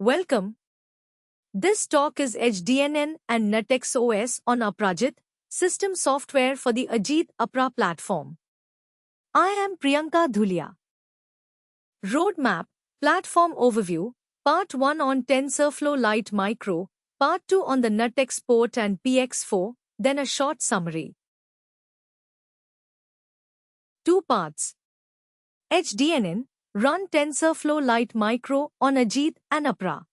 Welcome. This talk is HDNN and NetX OS on Aprajit, system software for the Ajit Apra platform. I am Priyanka Dhulia. Roadmap, Platform Overview, Part 1 on TensorFlow Lite Micro, Part 2 on the NetX port and PX4, then a short summary. 2 parts. HDNN, run TensorFlow Lite Micro on Ajit and Apra,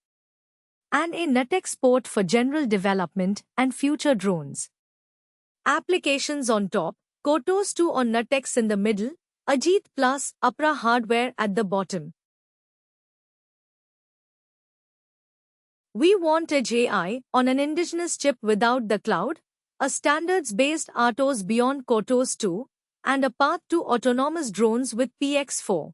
and a NetX port for general development and future drones. Applications on top, Kotos 2 on NetX in the middle, Ajit plus Apra hardware at the bottom. We want Edge AI on an indigenous chip without the cloud, a standards-based RTOS beyond Kotos 2, and a path to autonomous drones with PX4.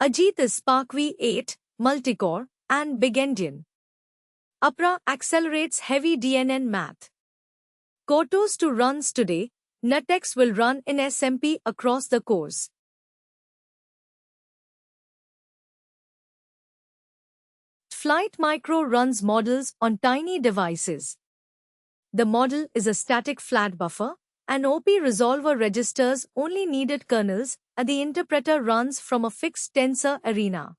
Ajit is SparkV 8, multicore, and big endian. Apra accelerates heavy DNN math. Kotos 2 runs today, NetX will run in SMP across the cores. Flight Micro runs models on tiny devices. The model is a static flat buffer, and OP resolver registers only needed kernels, and the interpreter runs from a fixed tensor arena.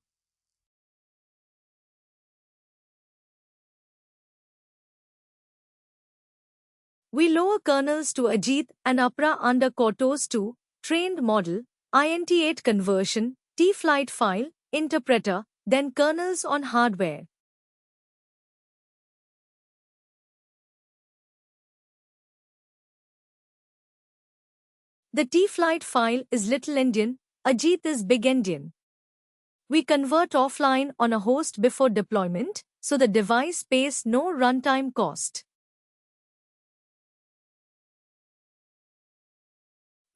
We lower kernels to Ajit and Apra under Kotos 2, trained model, INT8 conversion, T-flight file, interpreter, then kernels on hardware. The T-flight file is little endian, Ajit is big endian. We convert offline on a host before deployment, so the device pays no runtime cost.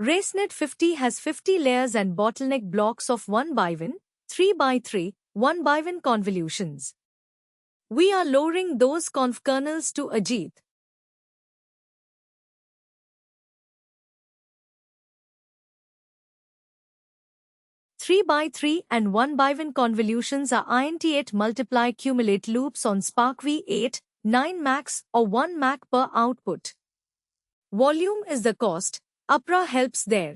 RaceNet 50 has 50 layers and bottleneck blocks of 1 by 1, 3 by 3, 1 by 1 convolutions. We are lowering those conv kernels to Ajit. Three by 3 and 1 by 1 convolutions are INT8 multiply cumulate loops on SparkV 8, 9 max or 1 mac per output. Volume is the cost, Apra helps there.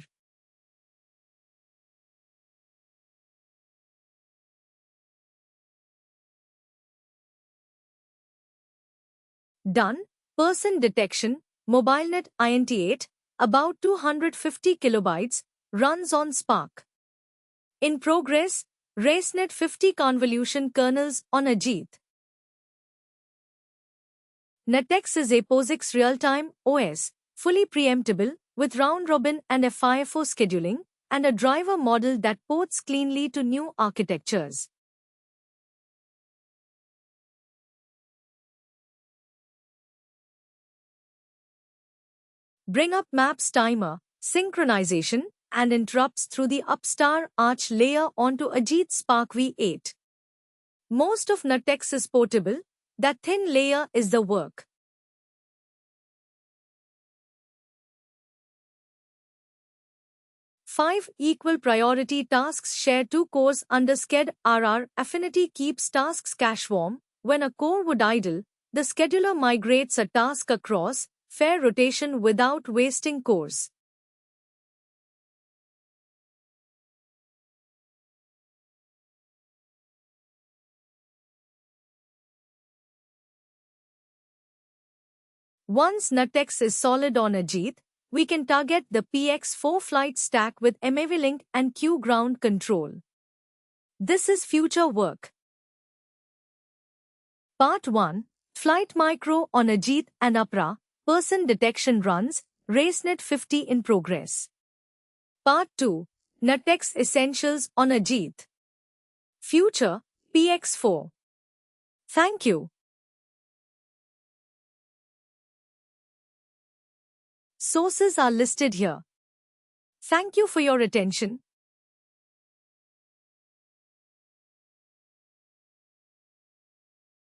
Done. Person detection, MobileNet INT8, about 250 kilobytes, runs on Spark. In progress, RaceNet 50 convolution kernels on Ajit. NetX is a POSIX real-time OS, fully preemptible, with round-robin and FIFO scheduling, and a driver model that ports cleanly to new architectures. Bring up maps timer, synchronization, and interrupts through the upstar arch layer onto Ajit SparkV 8. Most of NetX is portable, that thin layer is the work. Five equal priority tasks share 2 cores under Sched RR. Affinity keeps tasks cache warm. When a core would idle, the scheduler migrates a task across, fair rotation without wasting cores. Once NetX is solid on Ajit, we can target the PX4 flight stack with MAV-Link and Q-ground control. This is future work. Part 1, Flight Micro on Ajit and Apra, person detection runs, RaceNet 50 in progress. Part 2, NetX Essentials on Ajit. Future, PX4. Thank you. Sources are listed here. Thank you for your attention.